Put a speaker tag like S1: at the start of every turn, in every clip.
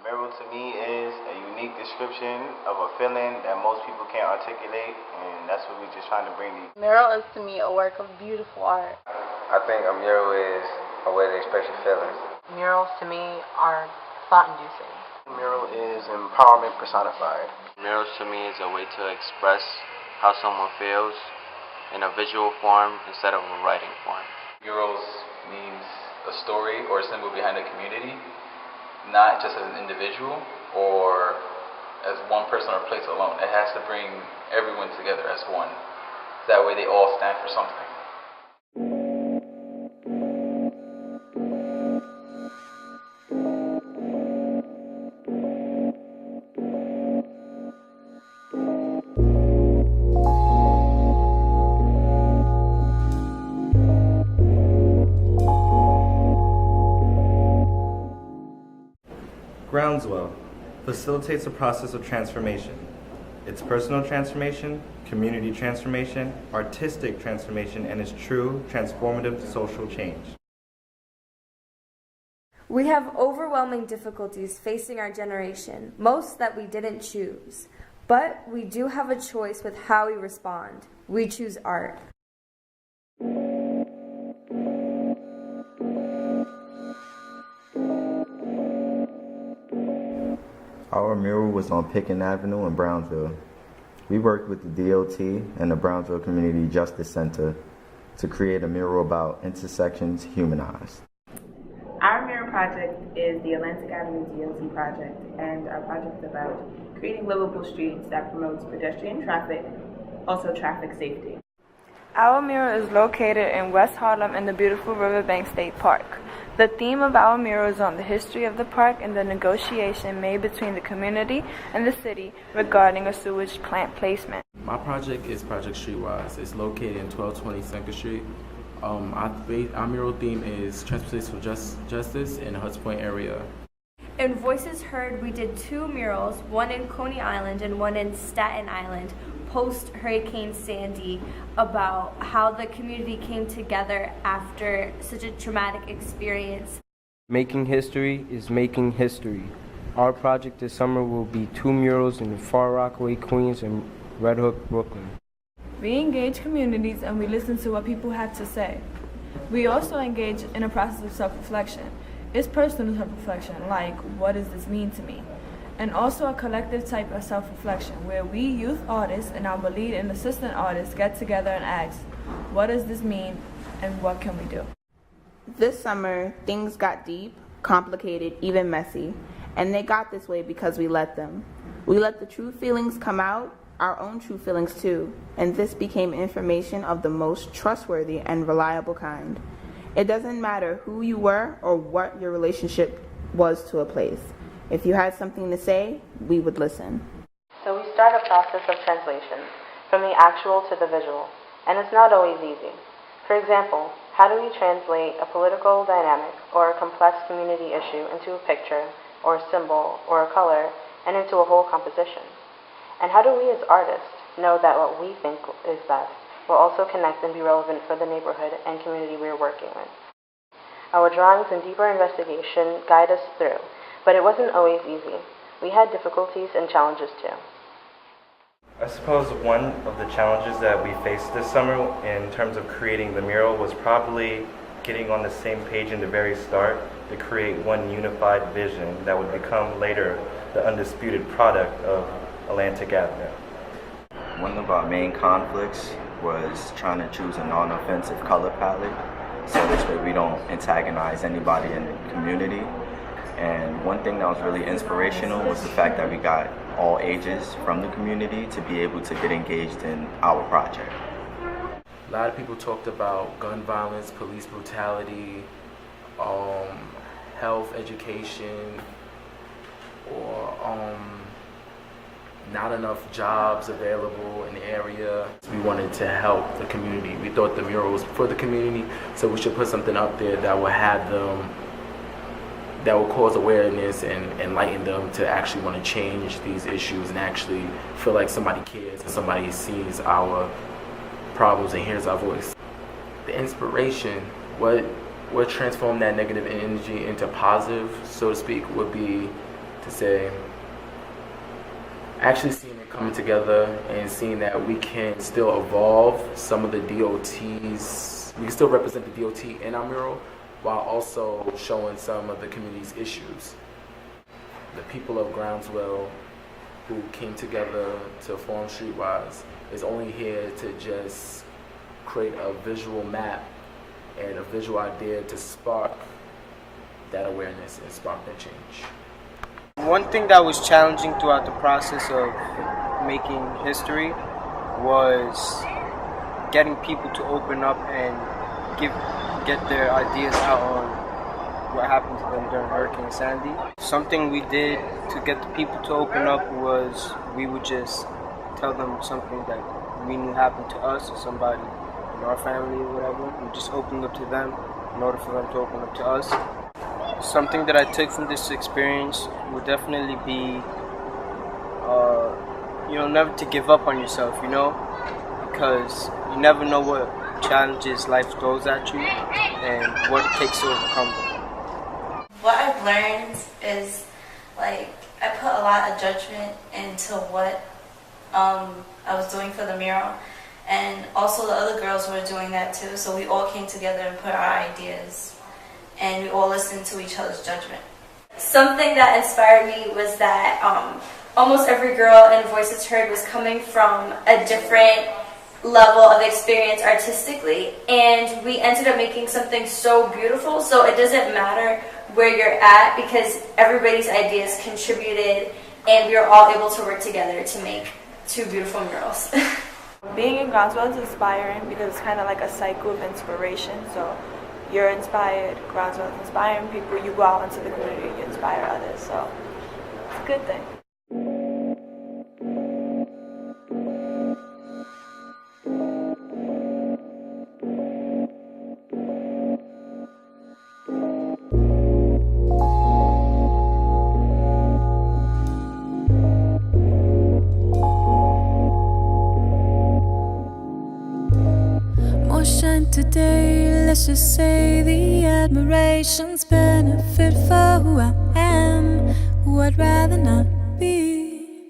S1: Mural to me is a unique description of a feeling that most people can't articulate, and that's what we're just trying to bring to you.
S2: Mural is to me a work of beautiful art.
S3: I think a mural is a way to express your feelings.
S4: Murals to me are thought-inducing.
S1: Mural is empowerment personified.
S5: Murals to me is a way to express how someone feels in a visual form instead of a writing form.
S6: Murals means a story or a symbol behind a community, not just as an individual or as one person or place alone. It has to bring everyone together as one. That way they all stand for something.
S7: Groundswell facilitates a process of transformation. It's personal transformation, community transformation, artistic transformation, and is true transformative social change.
S8: We have overwhelming difficulties facing our generation, most that we didn't choose. But we do have a choice with how we respond. We choose art.
S9: Our mural was on Pickens Avenue in Brownsville. We worked with the DOT and the Brownsville Community Justice Center to create a mural about intersections humanized.
S10: Our mural project is the Atlantic Avenue DOT project, and our project is about creating livable streets that promotes pedestrian traffic, also traffic safety.
S11: Our mural is located in West Harlem in the beautiful Riverbank State Park. The theme of our mural is on the history of the park and the negotiation made between the community and the city regarding a sewage plant placement.
S12: My project is Project Streetwise. It's located in 1220 2nd Street. Our mural theme is transportation for justice in the Hudson Point area.
S8: In Voices Heard, we did 2 murals, one in Coney Island and one in Staten Island, post-Hurricane Sandy, about how the community came together after such a traumatic experience.
S13: Making history is making history. Our project this summer will be 2 murals in Far Rockaway, Queens, and Red Hook, Brooklyn.
S11: We engage communities and we listen to what people have to say. We also engage in a process of self-reflection. It's personal self-reflection, like, what does this mean to me? And also a collective type of self-reflection, where we youth artists and our lead and assistant artists get together and ask, what does this mean and what can we do?
S10: This summer, things got deep, complicated, even messy, and they got this way because we let them. We let the true feelings come out, our own true feelings too, and this became information of the most trustworthy and reliable kind. It doesn't matter who you were or what your relationship was to a place. If you had something to say, we would listen.
S4: So we start a process of translation, from the actual to the visual, and it's not always easy. For example, how do we translate a political dynamic or a complex community issue into a picture, or a symbol, or a color, and into a whole composition? And how do we as artists know that what we think is best will also connect and be relevant for the neighborhood and community we're working with? Our drawings and deeper investigation guide us through, but it wasn't always easy. We had difficulties and challenges too.
S7: I suppose one of the challenges that we faced this summer in terms of creating the mural was probably getting on the same page in the very start to create one unified vision that would become later the undisputed product of Atlantic Avenue.
S9: One of our main conflicts was trying to choose a non-offensive color palette, so this way we don't antagonize anybody in the community. And one thing that was really inspirational was the fact that we got all ages from the community to be able to get engaged in our project.
S12: A lot of people talked about gun violence, police brutality, health, education, or not enough jobs available in the area. We wanted to help the community. We thought the mural was for the community, so we should put something up there that would have them, that will cause awareness and enlighten them to actually want to change these issues and actually feel like somebody cares and somebody sees our problems and hears our voice. The inspiration, what transformed that negative energy into positive, so to speak, would be to say, actually seeing it coming together and seeing that we can still evolve some of the DOTs, we can still represent the DOT in our mural while also showing some of the community's issues. The people of Groundswell who came together to form Streetwise is only here to just create a visual map and a visual idea to spark that awareness and spark that change.
S13: One thing that was challenging throughout the process of making history was getting people to open up and get their ideas out on what happened to them during Hurricane Sandy. Something we did to get the people to open up was we would just tell them something that we knew happened to us or somebody in our family or whatever. We just opened up to them in order for them to open up to us. Something that I took from this experience would definitely be, never to give up on yourself, because you never know what challenges life throws at you and what it takes to overcome them.
S14: What I've learned is, I put a lot of judgment into what I was doing for the mural, and also the other girls were doing that too, so we all came together and put our ideas, and we all listened to each other's judgment.
S8: Something that inspired me was that almost every girl in Voices Heard was coming from a different level of experience artistically, and we ended up making something so beautiful, so it doesn't matter where you're at because everybody's ideas contributed and we were all able to work together to make two beautiful murals.
S11: Being in Groundswell is inspiring because it's kind of like a cycle of inspiration. So you're inspired, Groundswell is inspiring people, you go out into the community, you inspire others. So it's a good thing.
S15: Today, let's just say the admirations benefit for who I am, who I'd rather not be.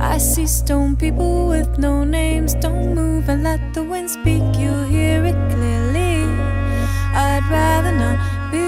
S15: I see stone people with no names, don't move and let the wind speak, you'll hear it clearly. I'd rather not be.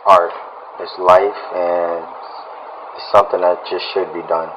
S9: art is life, and it's something that just should be done.